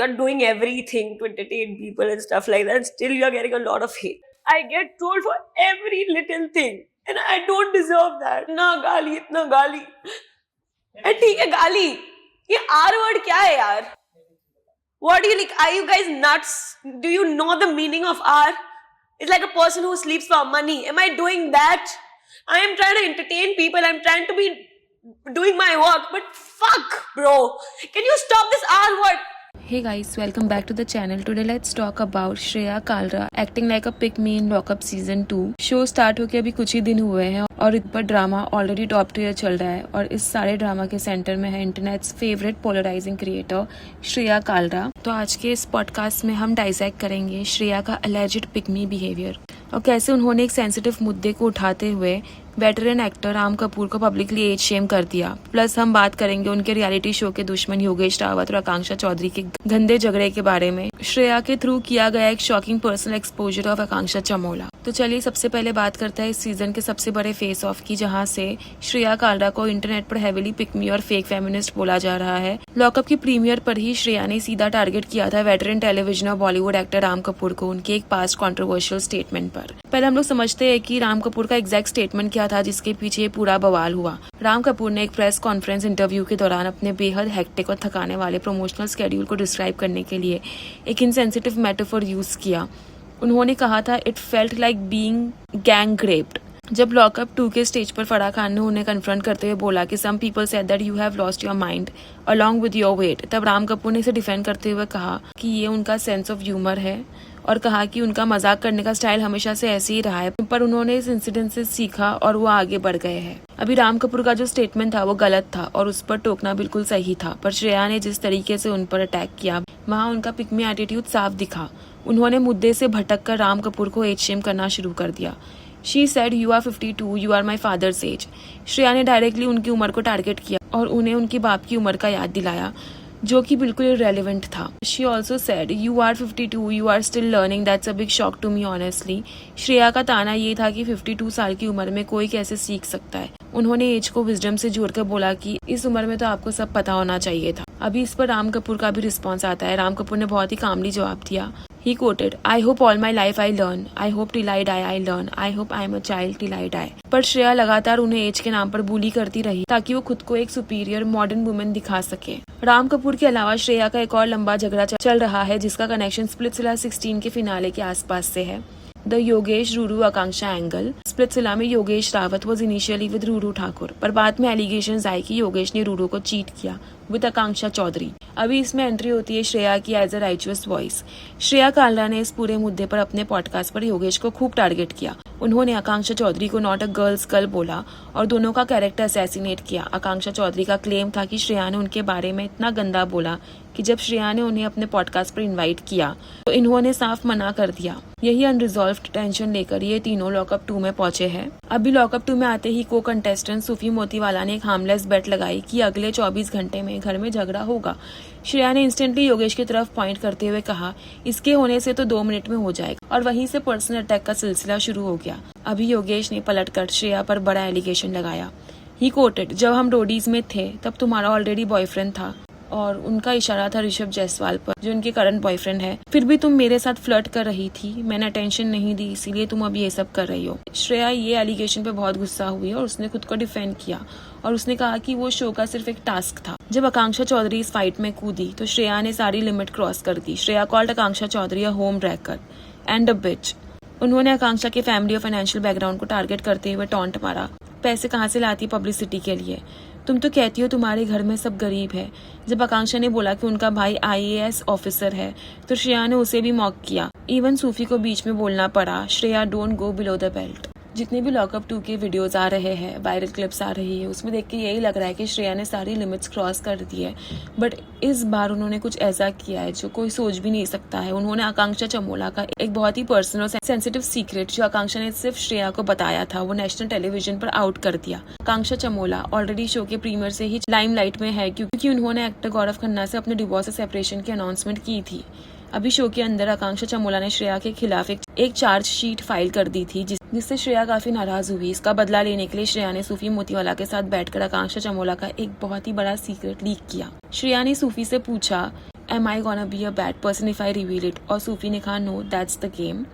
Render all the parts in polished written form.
You're doing everything to entertain people and stuff like that, and still you're getting a lot of hate. I get trolled for every little thing, and I don't deserve that. इतना गाली ठीक है गाली, ये are word क्या है यार? What do you like? Are you guys nuts? Do you know the meaning of R? It's like a person who sleeps for money. Am I doing that? I am trying to entertain people. I'm trying to be doing my work. But fuck, bro. Can you stop this R word? Hey guys, welcome back to the channel. Today let's talk about Shreya Kalra acting like a pick me in Lockup season 2. Show start होके अभी कुछ ही दिन हुए हैं और इस पर drama already top tier चल रहा है और इस सारे ड्रामा के सेंटर में है internet's favourite polarising creator Shreya Kalra. तो आज के इस पॉडकास्ट में हम डाइसेक्ट करेंगे श्रेया का अलेज्ड पिक मी बिहेवियर और कैसे उन्होंने एक सेंसिटिव मुद्दे को उठाते हुए वेटरन एक्टर राम कपूर को पब्लिकली एज शेम कर दिया। प्लस हम बात करेंगे उनके रियलिटी शो के दुश्मन योगेश रावत और आकांक्षा चौधरी के गंदे झगड़े के बारे में। श्रेया के थ्रू किया गया एक शॉकिंग पर्सनल एक्सपोजर ऑफ आकांक्षा चमोला। तो चलिए सबसे पहले बात करते हैं इस सीजन के सबसे बड़े फेस ऑफ की, जहां से श्रेया कालरा को इंटरनेट पर हेविली पिकमी और फेक फेमिनिस्ट बोला जा रहा है। लॉकअप की प्रीमियर पर ही श्रेया ने सीधा टारगेट किया था वेटरन टेलीविजन और बॉलीवुड एक्टर राम कपूर को उनके एक पास्ट कॉन्ट्रोवर्शियल स्टेटमेंट पर। पहले हम लोग समझते हैं कि राम कपूर का एग्जैक्ट स्टेटमेंट क्या था जिसके पीछे पूरा बवाल हुआ। राम कपूर ने एक प्रेस कॉन्फ्रेंस इंटरव्यू के दौरान अपने बेहद हेक्टिक और थकाने वाले प्रमोशनल स्केड्यूल को डिस्क्राइब करने के लिए एक इनसेंसिटिव मेटाफोर यूज किया। उन्होंने कहा था it felt like being gang raped. जब लॉकअप 2 के स्टेज पर फराह खान ने उन्हें कन्फ्रंट करते हुए बोला कि some people said that you have lost your mind along with your weight, तब राम कपूर ने इसे डिफेंड करते हुए कहा कि ये उनका सेंस ऑफ ह्यूमर है और कहा कि उनका मजाक करने का स्टाइल हमेशा से ऐसे ही रहा है, पर उन्होंने इस इंसिडेंट से सीखा और वो आगे बढ़ गए हैं। अभी राम कपूर का जो स्टेटमेंट था वो गलत था और उस पर टोकना बिल्कुल सही था, पर श्रेया ने जिस तरीके से उन पर अटैक किया वहाँ उनका पिकमी एटीट्यूड साफ दिखा। उन्होंने मुद्दे से भटक कर राम कपूर को एज शेम करना शुरू कर दिया। She said you are 52, you are my father's age. Shreya ने डायरेक्टली उनकी उम्र को टारगेट किया और उन्हें उनकी बाप की उम्र का याद दिलाया जो कि बिल्कुल इररेलेवेंट था। She also said you are 52, you are still learning, that's a big shock to me honestly. Shreya का ताना ये था कि 52 साल की उम्र में कोई कैसे सीख सकता है। उन्होंने एज को विजडम से जोड़कर बोला कि इस उम्र में तो आपको सब पता होना चाहिए था। अभी इस पर राम कपूर का भी रिस्पॉन्स आता है। राम कपूर ने बहुत ही कामली जवाब दिया। He quoted, I hope all my life I learn. I hope till I die I learn. I hope I am a child till I die. पर श्रेया लगातार उन्हें एज के नाम पर बुली करती रही ताकि वो खुद को एक सुपीरियर मॉडर्न वुमेन दिखा सके। राम कपूर के अलावा श्रेया का एक और लंबा झगड़ा चल रहा है जिसका कनेक्शन स्प्लिट्सविला 16 के फिनाले के आसपास से है। The Yogesh Ruru Akanksha angle. Splitsvilla में Yogesh Rawat was initially with Ruru Thakur, पर बाद में एलिगेशंस आए कि योगेश ने रूरू को चीट किया विद आकांक्षा चौधरी। अभी इसमें एंट्री होती है श्रेया की as a righteous voice. Shreya Kalra ने इस पूरे मुद्दे पर अपने पॉडकास्ट पर योगेश को खूब टारगेट किया। उन्होंने आकांक्षा चौधरी को नॉट अ गर्ल्स गर्ल बोला और दोनों का कैरेक्टर असैसिनेट किया। आकांक्षा चौधरी का क्लेम था कि श्रेया ने उनके बारे में इतना गंदा बोला कि जब श्रेया ने उन्हें अपने पॉडकास्ट पर इनवाइट किया तो इन्होंने साफ मना कर दिया। यही अनरिजॉल्व्ड टेंशन लेकर ये तीनों लॉकअप 2 में पहुंचे हैं। अभी लॉकअप 2 में आते ही को कंटेस्टेंट सूफी मोतीवाला ने एक हार्मलेस बेट लगाई कि अगले 24 घंटे में घर में झगड़ा होगा। श्रेया ने इंस्टेंटली योगेश की तरफ पॉइंट करते हुए कहा इसके होने से तो 2 मिनट में हो जाएगा और वहीं से पर्सनल अटैक का सिलसिला शुरू हो गया। अभी योगेश ने पलटकर श्रेया पर बड़ा एलिगेशन लगाया। ही कोटेड, जब हम रोडीज में थे तब तुम्हारा ऑलरेडी बॉयफ्रेंड था, और उनका इशारा था ऋषभ जायसवाल पर जो उनके करंट बॉयफ्रेंड है। फिर भी तुम मेरे साथ फ्लर्ट कर रही थी, मैंने अटेंशन नहीं दी, इसीलिए तुम अब ये सब कर रही हो। श्रेया ये एलिगेशन पे बहुत गुस्सा हुई और उसने खुद को डिफेंड किया और उसने कहा कि वो शो का सिर्फ एक टास्क था। जब आकांक्षा चौधरी इस फाइट में कूदी तो श्रेया ने सारी लिमिट क्रॉस कर दी। Shreya called Akanksha Chaudhary a home wrecker and a bitch. उन्होंने आकांक्षा के फैमिली और फाइनेंशियल बैकग्राउंड को टारगेट करते हुए टॉन्ट मारा। पैसे कहाँ से लाती पब्लिसिटी के लिए? तुम तो कहती हो तुम्हारे घर में सब गरीब है। जब आकांक्षा ने बोला कि उनका भाई IAS ऑफिसर है तो श्रेया ने उसे भी मॉक किया। इवन सूफी को बीच में बोलना पड़ा, Shreya don't go below the belt. जितने भी लॉकअप 2 के वीडियोस आ रहे हैं, वायरल क्लिप्स आ रही है, उसमें देख के यही लग रहा है कि श्रेया ने सारी लिमिट्स क्रॉस कर दी है। बट इस बार उन्होंने कुछ ऐसा किया है जो कोई सोच भी नहीं सकता है। उन्होंने आकांक्षा चमोला का एक बहुत ही पर्सनल सेंसिटिव सीक्रेट जो आकांक्षा ने सिर्फ श्रेया को बताया था वो नेशनल टेलीविजन पर आउट कर दिया। आकांक्षा चमोला ऑलरेडी शो के प्रीमियर से ही लाइमलाइट में है क्योंकि उन्होंने एक्टर गौरव खन्ना से अपने डिवोर्स से सेपरेशन की अनाउंसमेंट की थी। अभी शो के अंदर आकांक्षा चमोला ने श्रेया के खिलाफ एक चार्ज शीट फाइल कर दी थी जिससे श्रेया काफी नाराज हुई। इसका बदला लेने के लिए श्रेया ने सूफी मोतीवाला के साथ बैठकर आकांक्षा चमोला का एक बहुत ही बड़ा सीक्रेट लीक किया। श्रेया ने सूफी से पूछा am I gonna be a bad person if I reveal it, और सूफी ने कहा नो दैट्स द गेम।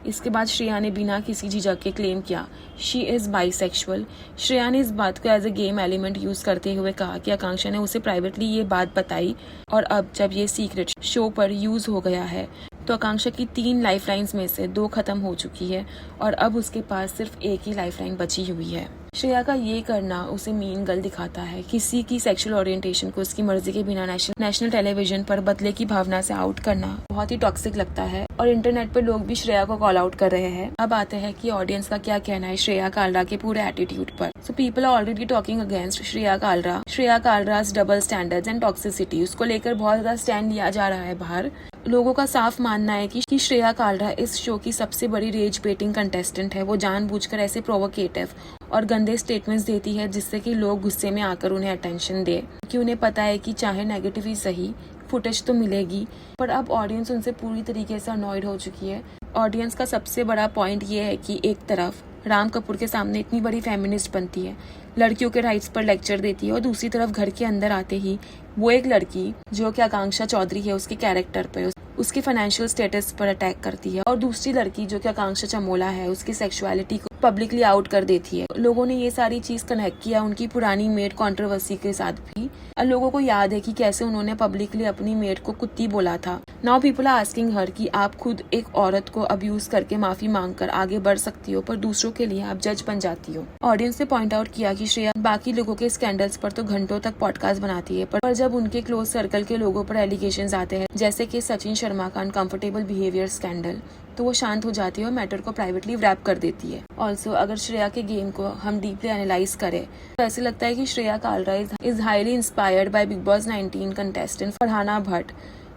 इसके बाद श्रेया ने बिना किसी झिझक के क्लेम किया शी इज़ बाइसेक्सुअल। श्रेया ने इस बात को as a game element use करते हुए कहा कि आकांक्षा ने उसे प्राइवेटली ये बात बताई, और अब जब ये सीक्रेट शो पर यूज़ हो गया है तो आकांक्षा की 3 लाइफलाइंस में से 2 खत्म हो चुकी है और अब उसके पास सिर्फ एक ही लाइफलाइन बची हुई है। श्रेया का ये करना उसे मीन गर्ल दिखाता है। किसी की सेक्सुअल ओरिएंटेशन को उसकी मर्जी के बिना नेशनल टेलीविजन पर बदले की भावना से आउट करना बहुत ही टॉक्सिक लगता है, और इंटरनेट पे लोग भी श्रेया को कॉल आउट कर रहे हैं। अब आते हैं कि ऑडियंस का क्या कहना है श्रेया कालरा के पूरे एटीट्यूड पर। So people are already talking against Shreya Kalra's double standards and toxicity. उसको लेकर बहुत ज्यादा स्टैंड लिया जा रहा है बाहर। लोगों का साफ मानना है कि श्रेया कालरा इस शो की सबसे बड़ी रेज बेटिंग कंटेस्टेंट है। वो जानबूझकर ऐसे प्रोवोकेटिव और गंदे स्टेटमेंट्स देती है जिससे कि लोग गुस्से में आकर उन्हें अटेंशन दे, क्योंकि उन्हें पता है कि चाहे नेगेटिव ही सही फुटेज तो मिलेगी। पर अब ऑडियंस उनसे पूरी तरीके से अनॉयड हो चुकी है। ऑडियंस का सबसे बड़ा पॉइंट ये है कि एक तरफ राम कपूर के सामने इतनी बड़ी फेमिनिस्ट बनती है, लड़कियों के राइट्स पर लेक्चर देती है, और दूसरी तरफ घर के अंदर आते ही वो एक लड़की जो कि आकांक्षा चौधरी है उसके कैरेक्टर पे, उसके फाइनेंशियल स्टेटस पर अटैक करती है, और दूसरी लड़की जो कि आकांक्षा चमोला है उसकी सेक्सुअलिटी को पब्लिकली आउट कर देती है। लोगों ने ये सारी चीज कनेक्ट किया उनकी पुरानी मेड कंट्रोवर्सी के साथ भी। लोगों को याद है कि कैसे उन्होंने पब्लिकली अपनी मेड को कुत्ती बोला था। Now people are asking her कि आप खुद एक औरत को अब्यूज करके माफी मांगकर आगे बढ़ सकती हो, पर दूसरों के लिए आप जज बन जाती हो। ऑडियंस ने पॉइंट आउट किया कि श्रेया बाकी लोगों के स्कैंडल्स पर तो घंटों तक पॉडकास्ट बनाती है, पर जब उनके क्लोज सर्कल के लोगों पर एलिगेशंस आते हैं, जैसे कि सचिन शर्मा का अनकंफर्टेबल बिहेवियर स्कैंडल, तो वो शांत हो जाती है और मैटर को प्राइवेटली रैप कर देती है। ऑल्सो अगर श्रेया के गेम को हम डीपली एनालाइज करें तो ऐसे लगता है कि Shreya Kalra is highly inspired by big boss 19 contestant Farhana Bhatt.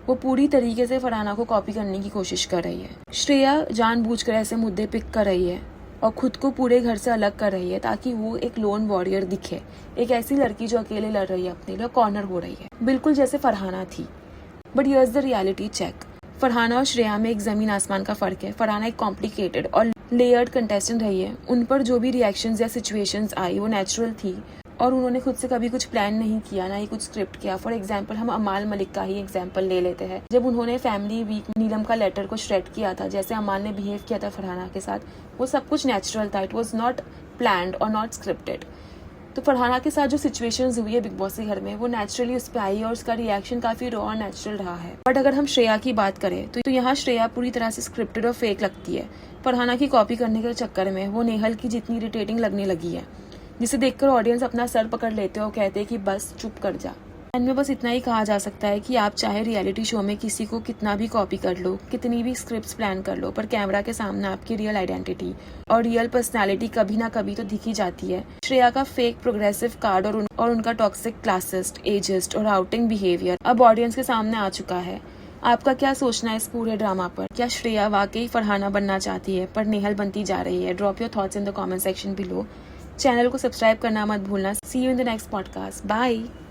वो पूरी तरीके से फरहाना को कॉपी करने की कोशिश कर रही है। श्रेया जानबूझकर ऐसे मुद्दे पिक कर रही है और खुद को पूरे घर से अलग कर रही है ताकि वो एक लोन वॉरियर दिखे, एक ऐसी लड़की जो अकेले लड़ रही है, अपने लिए कॉर्नर हो रही है, बिल्कुल जैसे फरहाना थी। But here's the reality check. Farhana और श्रेया में एक जमीन आसमान का फर्क है। फरहाना एक कॉम्प्लिकेटेड और लेयर्ड कंटेस्टेंट रही है। उन पर जो भी रिएक्शंस या सिचुएशंस आई वो नेचुरल थी और उन्होंने खुद से कभी कुछ प्लान नहीं किया, ना ही कुछ स्क्रिप्ट किया। फॉर एग्जाम्पल हम अमाल मलिक का ही एग्जाम्पल ले लेते हैं। जब उन्होंने फैमिली वीक नीलम का लेटर को श्रेड किया था, जैसे अमाल ने बिहेव किया था फरहाना के साथ, वो सब कुछ नेचुरल था। इट वॉज नॉट प्लान्ड और नॉट स्क्रिप्टेड। तो फरहाना के साथ जो सिचुएशंस हुई है बिग बॉस के घर में, वो नेचुरली उस पर आई और उसका रिएक्शन काफी रॉ और नेचुरल रहा है। बट अगर हम श्रेया की बात करें तो यहाँ श्रेया पूरी तरह से स्क्रिप्टेड और फेक लगती है। फरहाना की कॉपी करने के चक्कर में वो नेहल की जितनी इरिटेटिंग लगने लगी है, जिसे देखकर ऑडियंस अपना सर पकड़ लेते हैं और कहते हैं कि बस चुप कर जा। एंड में बस इतना ही कहा जा सकता है कि आप चाहे रियलिटी शो में किसी को कितना भी कॉपी कर लो, कितनी भी स्क्रिप्ट्स प्लान कर लो, पर कैमरा के सामने आपकी रियल आइडेंटिटी और रियल पर्सनालिटी कभी ना कभी तो दिख ही जाती है। श्रेया का फेक प्रोग्रेसिव कार्ड और उनका टॉक्सिक क्लासिस्ट, एजिस्ट और आउटिंग बिहेवियर अब ऑडियंस के सामने आ चुका है। आपका क्या सोचना है इस पूरे ड्रामा पर? क्या श्रेया वाकई फरहाना बनना चाहती है पर नेहल बनती जा रही है? Drop your thoughts in the comment section below. Channel को सब्सक्राइब करना मत भूलना। See you in the next podcast. Bye.